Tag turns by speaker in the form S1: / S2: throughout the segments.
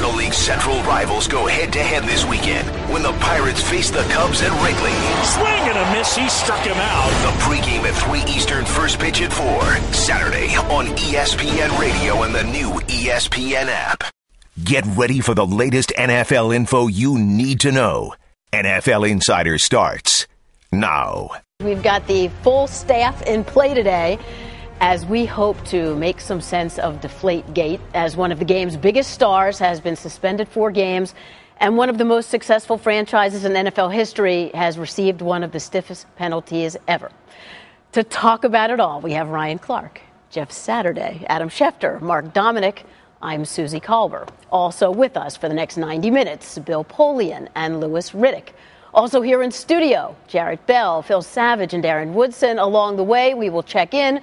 S1: National League Central rivals go head-to-head this weekend when the Pirates face the Cubs at Wrigley.
S2: Swing and a miss. He struck him out.
S1: The pregame at 3 Eastern, first pitch at 4. Saturday on ESPN Radio and the new ESPN app. Get ready for the latest NFL info you need to know. NFL Insider starts now.
S3: We've got the full staff in play today as we hope to make some sense of Deflategate, as one of the game's biggest stars has been suspended 4 games, and one of the most successful franchises in NFL history has received one of the stiffest penalties ever. To talk about it all, we have Ryan Clark, Jeff Saturday, Adam Schefter, Mark Dominic. I'm Suzy Kolber. Also with us for the next 90 minutes, Bill Polian and Louis Riddick. Also here in studio, Jarrett Bell, Phil Savage, and Darren Woodson. Along the way, we will check in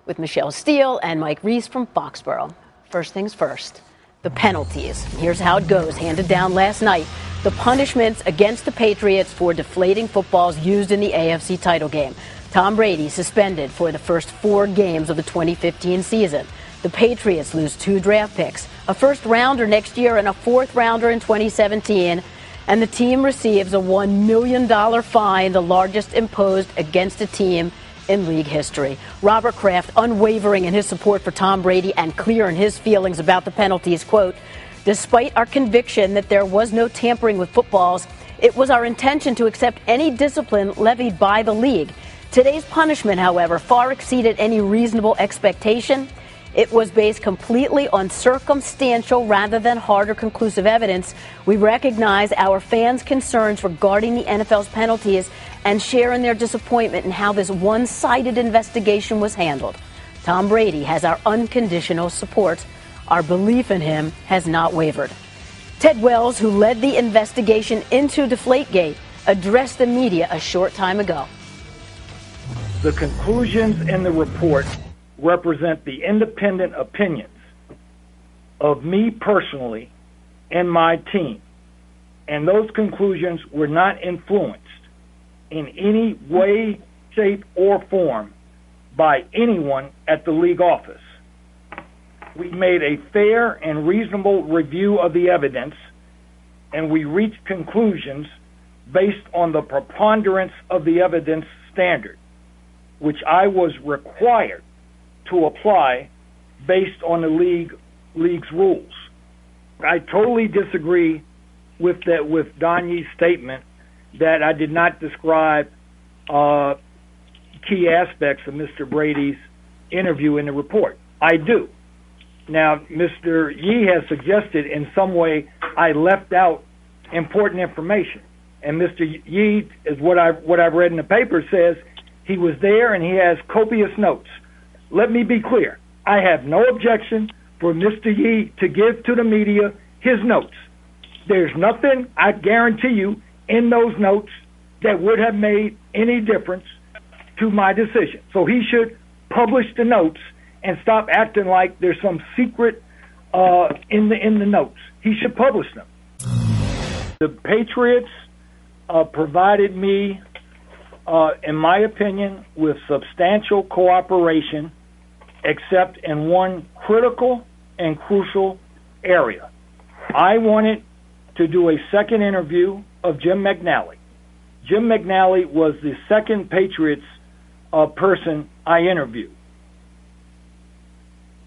S3: with Michelle Steele and Mike Reese from Foxborough. First things first, the penalties. Here's how it goes, handed down last night. The punishments against the Patriots for deflating footballs used in the AFC title game. Tom Brady suspended for the first 4 games of the 2015 season. The Patriots lose 2 draft picks, a first-rounder next year and a 4th-rounder in 2017. And the team receives a $1 million fine, the largest imposed against a team in league history. Robert Kraft, unwavering in his support for Tom Brady and clear in his feelings about the penalties, quote, "Despite our conviction that there was no tampering with footballs, it was our intention to accept any discipline levied by the league. Today's punishment, however, far exceeded any reasonable expectation. It was based completely on circumstantial rather than hard or conclusive evidence. We recognize our fans' concerns regarding the NFL's penalties and share in their disappointment in how this one-sided investigation was handled. Tom Brady has our unconditional support. Our belief in him has not wavered." Ted Wells, who led the investigation into Deflategate, addressed the media a short time ago.
S4: The conclusions in the report represent the independent opinions of me personally and my team, and those conclusions were not influenced in any way, shape, or form by anyone at the league office. We made a fair and reasonable review of the evidence, and we reached conclusions based on the preponderance of the evidence standard, which I was required to apply based on the league's rules. I totally disagree with Donnie's statement that I did not describe key aspects of Mr. Brady's interview in the report. I do. Now, Mr. Yee has suggested in some way I left out important information, and Mr. Yee, is what I've read in the paper, says he was there and he has copious notes. Let me be clear. I have no objection for Mr. Yee to give to the media his notes. There's nothing, I guarantee you, in those notes that would have made any difference to my decision. So he should publish the notes and stop acting like there's some secret in the notes. He should publish them. The Patriots provided me, in my opinion, with substantial cooperation, except in one critical and crucial area. I wanted to do a second interview of Jim McNally. Jim McNally was the second Patriots person I interviewed.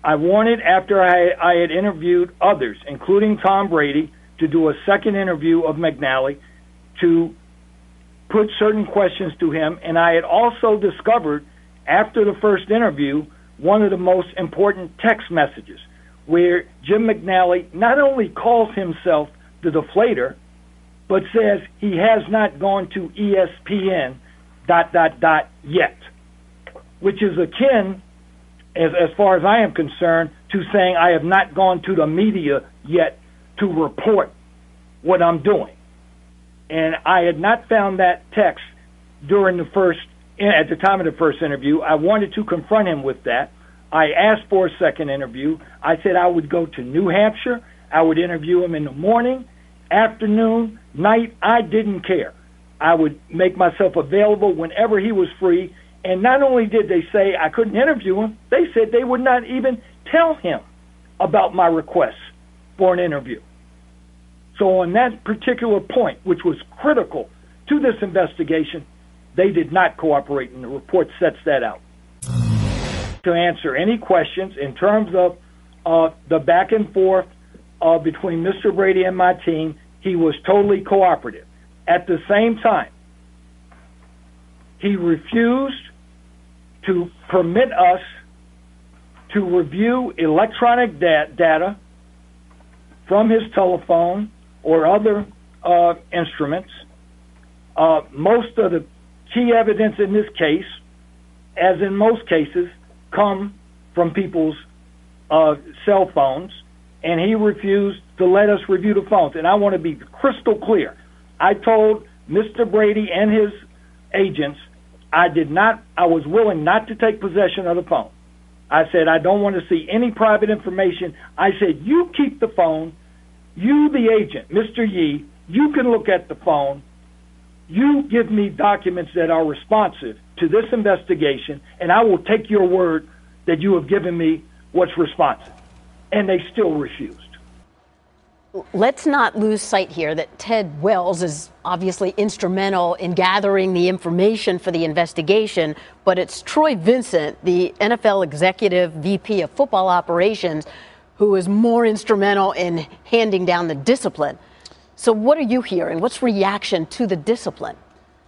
S4: I wanted, after I had interviewed others, including Tom Brady, to do a second interview of McNally to put certain questions to him, and I had also discovered, after the first interview, one of the most important text messages where Jim McNally not only calls himself the deflator, but says he has not gone to ESPN ... yet, which is akin, as far as I am concerned, to saying I have not gone to the media yet to report what I'm doing. And I had not found that text at the time of the first interview. I wanted to confront him with that. I asked for a second interview. I said I would go to New Hampshire. I would interview him in the morning, afternoon, night. I didn't care. I would make myself available whenever he was free. And not only did they say I couldn't interview him, they said they would not even tell him about my request for an interview. So on that particular point, which was critical to this investigation, they did not cooperate, and the report sets that out. To answer any questions in terms of the back and forth between Mr. Brady and my team, he was totally cooperative. At the same time, he refused to permit us to review electronic data from his telephone or other instruments. Most of the key evidence in this case, as in most cases, come from people's cell phones, and he refused to let us review the phones. And I want to be crystal clear. I told Mr. Brady and his agents I was willing not to take possession of the phone. I said, I don't want to see any private information. I said, you keep the phone. You, the agent, Mr. Yee, you can look at the phone. You give me documents that are responsive to this investigation, and I will take your word that you have given me what's responsive. And they still refused.
S3: Let's not lose sight here that Ted Wells is obviously instrumental in gathering the information for the investigation, but it's Troy Vincent, the NFL executive VP of football operations, who is more instrumental in handing down the discipline. So what are you hearing? What's reaction to the discipline?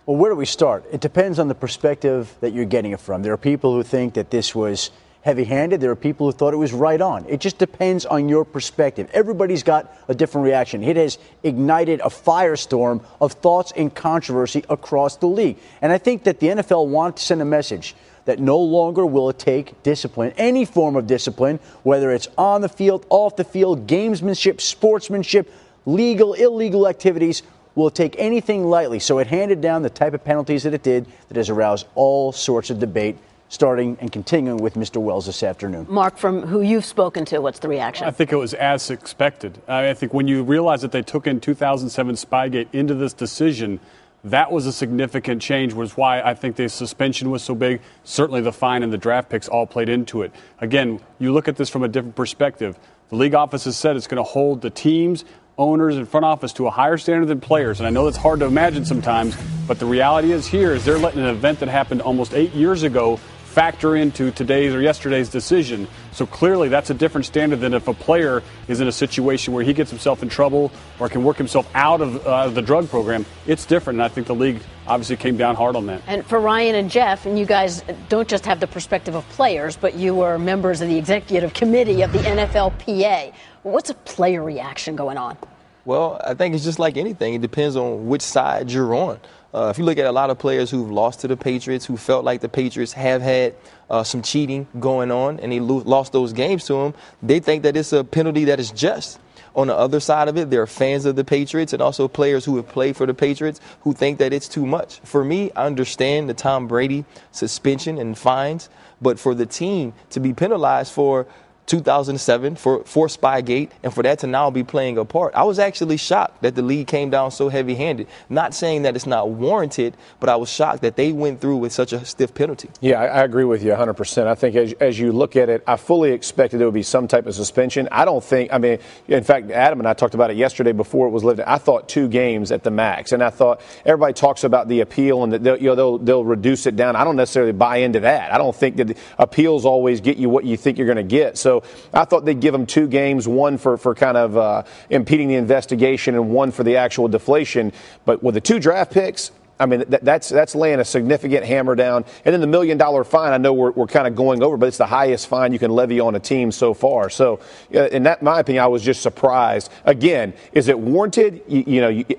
S5: Well, where do we start? It depends on the perspective that you're getting it from. There are people who think that this was heavy-handed. There are people who thought it was right on. It just depends on your perspective. Everybody's got a different reaction. It has ignited a firestorm of thoughts and controversy across the league. And I think that the NFL wants to send a message that no longer will it take discipline, any form of discipline, whether it's on the field, off the field, gamesmanship, sportsmanship, legal, illegal activities, will it take anything lightly. So it handed down the type of penalties that it did that has aroused all sorts of debate, starting and continuing with Mr. Wells this afternoon.
S3: Mark, from who you've spoken to, what's the reaction?
S6: I think it was as expected. I think when you realize that they took in 2007 Spygate into this decision, that was a significant change, was why I think the suspension was so big. Certainly the fine and the draft picks all played into it. Again, you look at this from a different perspective. The league office has said it's going to hold the teams, owners, and front office to a higher standard than players. And I know that's hard to imagine sometimes, but the reality is they're letting an event that happened almost 8 years ago factor into today's or yesterday's decision. So clearly that's a different standard than if a player is in a situation where he gets himself in trouble or can work himself out of the drug program. It's different, and I think the league obviously came down hard on that.
S3: And for Ryan and Jeff, and you guys don't just have the perspective of players, but you were members of the executive committee of the NFLPA. What's a player reaction going on?
S7: Well, I think it's just like anything. It depends on which side you're on. If you look at a lot of players who've lost to the Patriots, who felt like the Patriots have had some cheating going on and they lost those games to them, they think that it's a penalty that is just. On the other side of it, there are fans of the Patriots and also players who have played for the Patriots who think that it's too much. For me, I understand the Tom Brady suspension and fines, but for the team to be penalized for 2007 for Spygate and for that to now be playing a part. I was actually shocked that the league came down so heavy-handed. Not saying that it's not warranted, but I was shocked that they went through with such a stiff penalty.
S8: Yeah, I agree with you 100%. I think as you look at it, I fully expected there would be some type of suspension. In fact, Adam and I talked about it yesterday before it was lifted. I thought 2 games at the max, and I thought everybody talks about the appeal and that they'll reduce it down. I don't necessarily buy into that. I don't think that appeals always get you what you think you're going to get. So I thought they'd give them 2 games, one for kind of impeding the investigation and one for the actual deflation. But with the 2 draft picks, that's laying a significant hammer down. And then the $1 million fine, I know we're kind of going over, but it's the highest fine you can levy on a team so far. So in my opinion, I was just surprised. Again, is it warranted?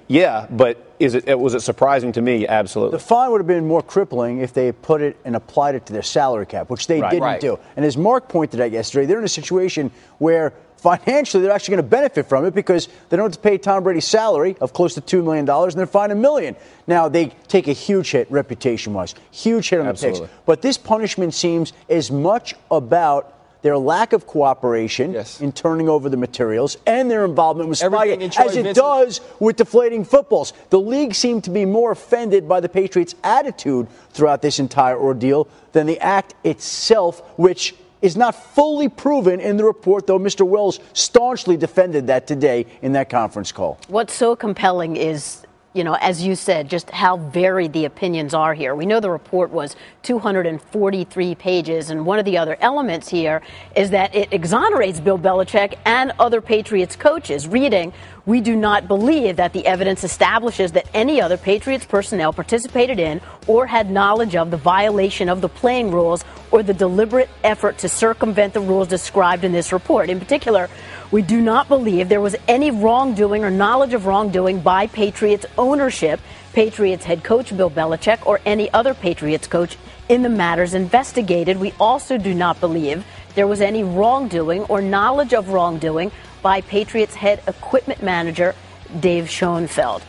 S8: Yeah, but was it surprising to me? Absolutely.
S5: The fine would have been more crippling if they had put it and applied it to their salary cap, which they didn't do. And as Mark pointed out yesterday, they're in a situation where financially they're actually going to benefit from it because they don't have to pay Tom Brady's salary of close to $2 million and they're fined $1 million. Now, they take a huge hit reputation-wise, huge hit on the picks. But this punishment seems as much about their lack of cooperation in turning over the materials and their involvement with Spygate as it does with deflating footballs. The league seemed to be more offended by the Patriots' attitude throughout this entire ordeal than the act itself, which is not fully proven in the report, though Mr. Wells staunchly defended that today in that conference call.
S3: What's so compelling is, as you said, just how varied the opinions are here. We know the report was 243 pages, and one of the other elements here is that it exonerates Bill Belichick and other Patriots coaches. Reading, we do not believe that the evidence establishes that any other Patriots personnel participated in or had knowledge of the violation of the playing rules or the deliberate effort to circumvent the rules described in this report. In particular, we do not believe there was any wrongdoing or knowledge of wrongdoing by Patriots ownership, Patriots head coach Bill Belichick, or any other Patriots coach in the matters investigated. We also do not believe there was any wrongdoing or knowledge of wrongdoing by Patriots head equipment manager Dave Schoenfeld.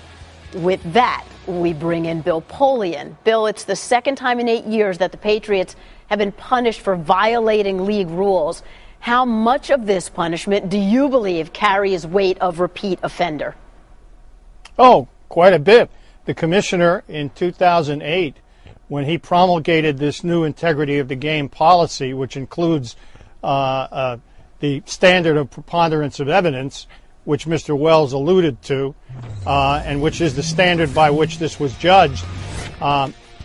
S3: With that, we bring in Bill Polian. Bill, it's the second time in 8 years that the Patriots have been punished for violating league rules. How much of this punishment do you believe carries weight of repeat offender?
S9: Oh, quite a bit. The commissioner in 2008, when he promulgated this new integrity of the game policy, which includes the standard of preponderance of evidence, which Mr. Wells alluded to, and which is the standard by which this was judged,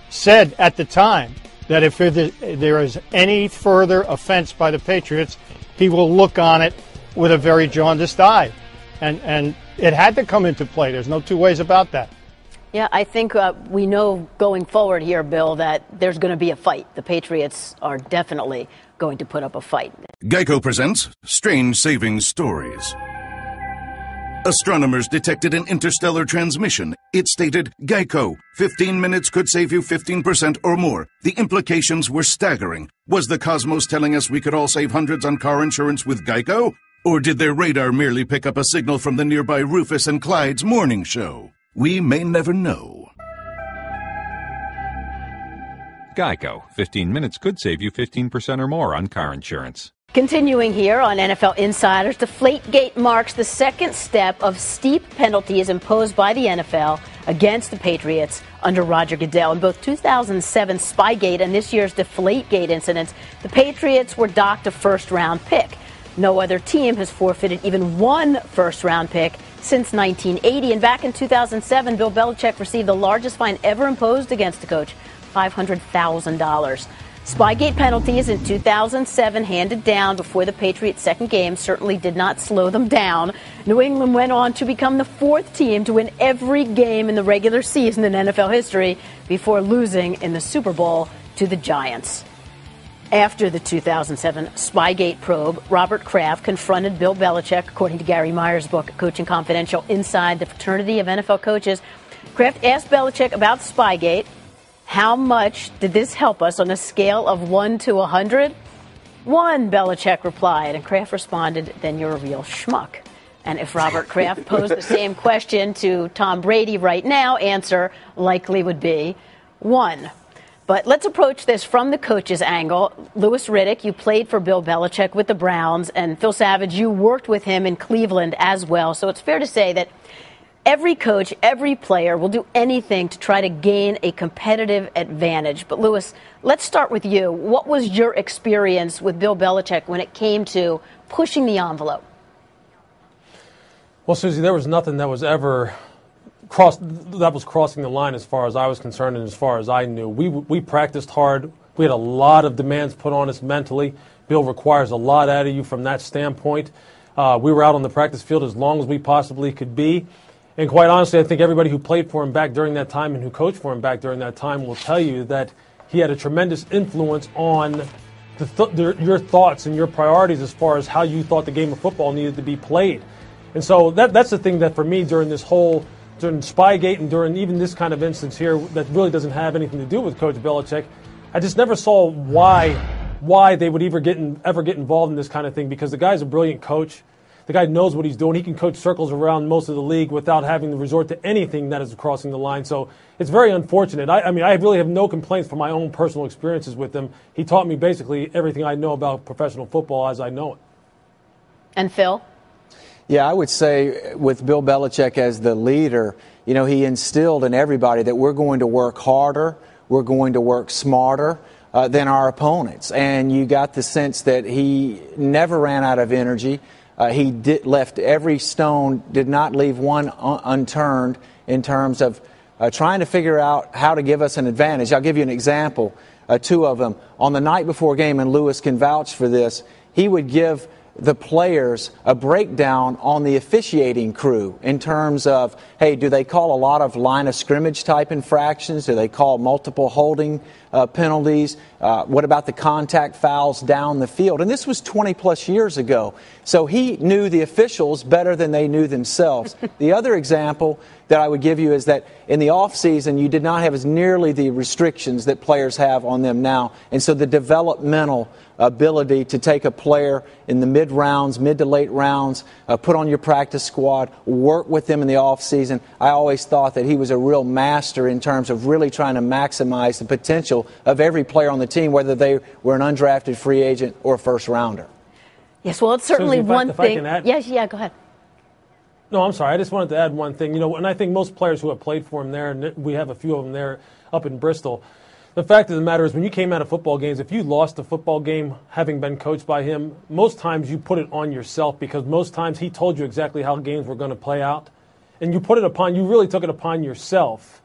S9: said at the time that if there is any further offense by the Patriots, he will look on it with a very jaundiced eye. And it had to come into play. There's no two ways about that.
S3: Yeah, I think we know going forward here, Bill, that there's going to be a fight. The Patriots are definitely going to put up a fight.
S10: Geico presents Strange Savings Stories. Astronomers detected an interstellar transmission. It stated, Geico, 15 minutes could save you 15% or more. The implications were staggering. Was the cosmos telling us we could all save hundreds on car insurance with Geico? Or did their radar merely pick up a signal from the nearby Rufus and Clyde's morning show? We may never know.
S11: Geico, 15 minutes could save you 15% or more on car insurance.
S3: Continuing here on NFL Insiders, Deflategate marks the second step of steep penalties imposed by the NFL against the Patriots under Roger Goodell. In both 2007 Spygate and this year's Deflategate incidents, the Patriots were docked a first-round pick. No other team has forfeited even one first-round pick since 1980. And back in 2007, Bill Belichick received the largest fine ever imposed against a coach, $500,000. Spygate penalties in 2007 handed down before the Patriots' second game certainly did not slow them down. New England went on to become the fourth team to win every game in the regular season in NFL history before losing in the Super Bowl to the Giants. After the 2007 Spygate probe, Robert Kraft confronted Bill Belichick, according to Gary Meyer's book, Coaching Confidential, Inside the Fraternity of NFL Coaches. Kraft asked Belichick about Spygate. How much did this help us on a scale of 1 to 100? 1, Belichick replied. And Kraft responded, then you're a real schmuck. And if Robert Kraft posed the same question to Tom Brady right now, answer likely would be 1. But let's approach this from the coach's angle. Louis Riddick, you played for Bill Belichick with the Browns, and Phil Savage, you worked with him in Cleveland as well. So it's fair to say that every coach, every player will do anything to try to gain a competitive advantage. But, Louis, let's start with you. What was your experience with Bill Belichick when it came to pushing the envelope?
S12: Well, Suzy, there was nothing that was ever crossing the line as far as I was concerned and as far as I knew. We practiced hard. We had a lot of demands put on us mentally. Bill requires a lot out of you from that standpoint. We were out on the practice field as long as we possibly could be. And quite honestly, I think everybody who played for him back during that time and who coached for him back during that time will tell you that he had a tremendous influence on your thoughts and your priorities as far as how you thought the game of football needed to be played. And so that's the thing that for me during Spygate and during even this kind of instance here that really doesn't have anything to do with Coach Belichick, I just never saw why they would ever get involved in this kind of thing, because the guy's a brilliant coach. The guy knows what he's doing. He can coach circles around most of the league without having to resort to anything that is crossing the line. So it's very unfortunate. I mean, I really have no complaints from my own personal experiences with him. He taught me basically everything I know about professional football as I know it.
S3: And Phil?
S13: Yeah, I would say with Bill Belichick as the leader, he instilled in everybody that we're going to work harder, we're going to work smarter, than our opponents. And you got the sense that he never ran out of energy. He left every stone, did not leave one unturned in terms of trying to figure out how to give us an advantage. I'll give you an example, two of them. On the night before game, and Lewis can vouch for this, he would give the players a breakdown on the officiating crew in terms of, hey, do they call a lot of line of scrimmage type infractions? Do they call multiple holding penalties? What about the contact fouls down the field? And this was 20 plus years ago. So he knew the officials better than they knew themselves. The other example that I would give you is that in the offseason, you did not have as nearly the restrictions that players have on them now. And so the developmental ability to take a player in the mid to late rounds, put on your practice squad, work with them in the offseason. I always thought that he was a real master in terms of really trying to maximize the potential of every player on the team, whether they were an undrafted free agent or a first rounder.
S3: Yes, well, it's certainly
S12: Suzy,
S3: one
S12: if I
S3: thing.
S12: can add-
S3: Yes, yeah, go ahead.
S12: No, I'm sorry. I just wanted to add one thing. And I think most players who have played for him there, and we have a few of them there up in Bristol, the fact of the matter is when you came out of football games, if you lost a football game having been coached by him, most times you put it on yourself because most times he told you exactly how games were going to play out. And you really took it upon yourself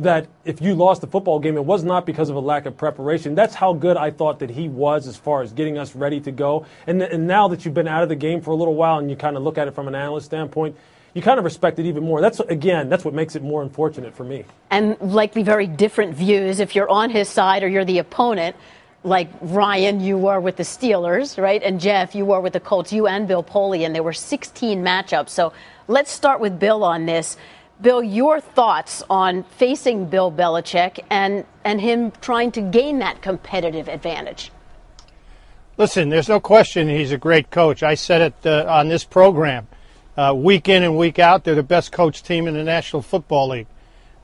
S12: that if you lost the football game, it was not because of a lack of preparation. That's how good I thought that he was as far as getting us ready to go. And now that you've been out of the game for a little while and you kind of look at it from an analyst standpoint, you kind of respect it even more. That's what makes it more unfortunate for me. And
S3: likely very different views if you're on his side or you're the opponent. Like Ryan, you were with the Steelers, right? And Jeff, you were with the Colts. You and Bill Polian. There were 16 matchups. So let's start with Bill on this. Bill, your thoughts on facing Bill Belichick and him trying to gain that competitive advantage?
S9: Listen, there's no question he's a great coach. I said it on this program. Week in and week out, they're the best coach team in the National Football League.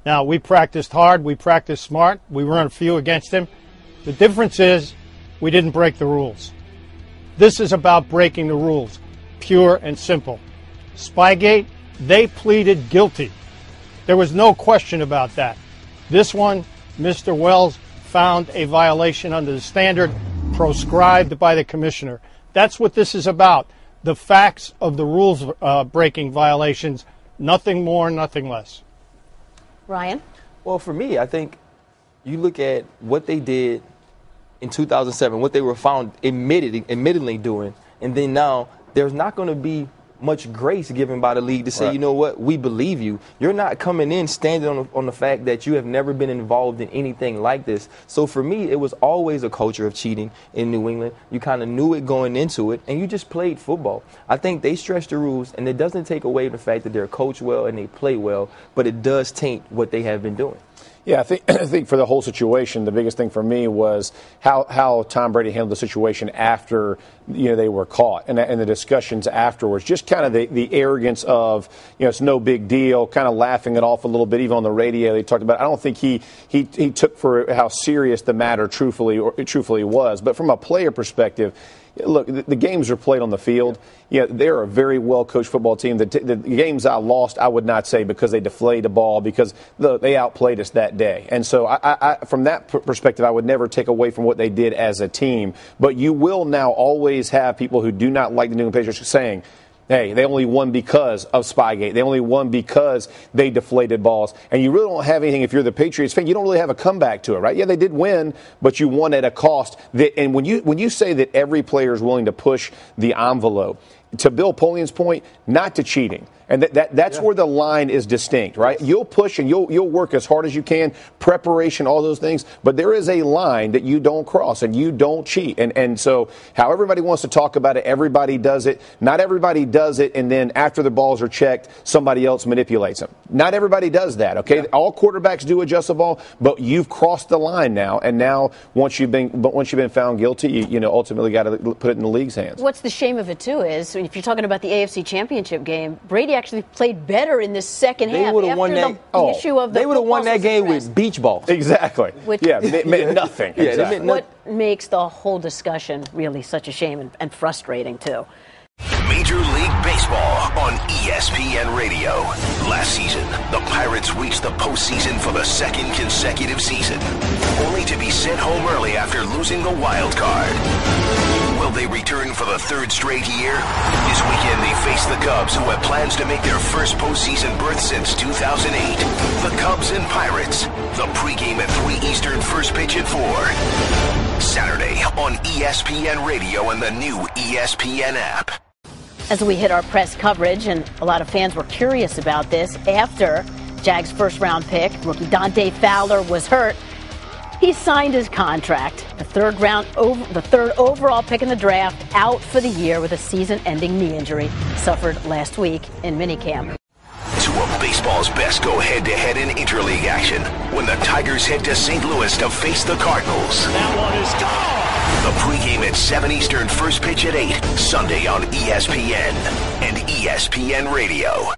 S9: Now, we practiced hard. We practiced smart. We run a few against him. The difference is we didn't break the rules. This is about breaking the rules, pure and simple. Spygate, they pleaded guilty. There was no question about that. This one, Mr. Wells found a violation under the standard proscribed by the commissioner. That's what this is about. The facts of the rules breaking violations, nothing more, nothing less.
S3: Ryan?
S7: Well, for me, I think you look at what they did in 2007, what they were found admittedly doing, and then now there's not going to be much grace given by the league to say, you know what, we believe you. You're not coming in standing on the fact that you have never been involved in anything like this. So for me, it was always a culture of cheating in New England. You kind of knew it going into it, and you just played football. I think they stretch the rules, and it doesn't take away the fact that they're coached well and they play well, but it does taint what they have been doing.
S8: Yeah, I think for the whole situation, the biggest thing for me was how Tom Brady handled the situation after they were caught and the discussions afterwards. Just kind of the arrogance of it's no big deal, kind of laughing it off a little bit. Even on the radio, they talked about. I don't think he took for how serious the matter truthfully was. But from a player perspective, look, the games are played on the field. They're a very well-coached football team. The games I lost, I would not say because they deflated the ball, because they outplayed us that day. And so I from that perspective, I would never take away from what they did as a team. But you will now always have people who do not like the New England Patriots saying, hey, they only won because of Spygate. They only won because they deflated balls. And you really don't have anything, if you're the Patriots fan, you don't really have a comeback to it, right? Yeah, they did win, but you won at a cost. And when you say that every player is willing to push the envelope, to Bill Polian's point, not to cheating. And that's where the line is distinct, right? You'll push and you'll work as hard as you can, preparation, all those things. But there is a line that you don't cross and you don't cheat. And so how everybody wants to talk about it, everybody does it. Not everybody does it, and then after the balls are checked, somebody else manipulates them. Not everybody does that, okay? Yeah. All quarterbacks do adjust the ball, but you've crossed the line now. And now once you've been found guilty, you ultimately got to put it in the league's hands.
S3: What's the shame of it, too, is if you're talking about the AFC Championship game, Brady actually played better in the second half.
S7: They would have won that. They would have won that game with beach balls.
S8: Exactly. It meant nothing.
S3: Yeah, exactly. What makes the whole discussion really such a shame and frustrating too.
S1: Major League Baseball on ESPN Radio. Last season, the Pirates reached the postseason for the second consecutive season, only to be sent home early after losing the wild card. Will they return for the third straight year? This weekend they face the Cubs, who have plans to make their first postseason berth since 2008. The Cubs and Pirates. The pregame at 3 Eastern, first pitch at 4. Saturday on ESPN Radio and the new ESPN app.
S3: As we hit our press coverage, and a lot of fans were curious about this, after Jags' first-round pick, rookie Dante Fowler, was hurt, he signed his contract. The third overall pick in the draft, out for the year with a season-ending knee injury, suffered last week in minicamp.
S1: Two of baseball's best go head-to-head in interleague action when the Tigers head to St. Louis to face the Cardinals.
S2: That one is gone.
S1: The pregame at 7 Eastern, first pitch at 8, Sunday on ESPN and ESPN Radio.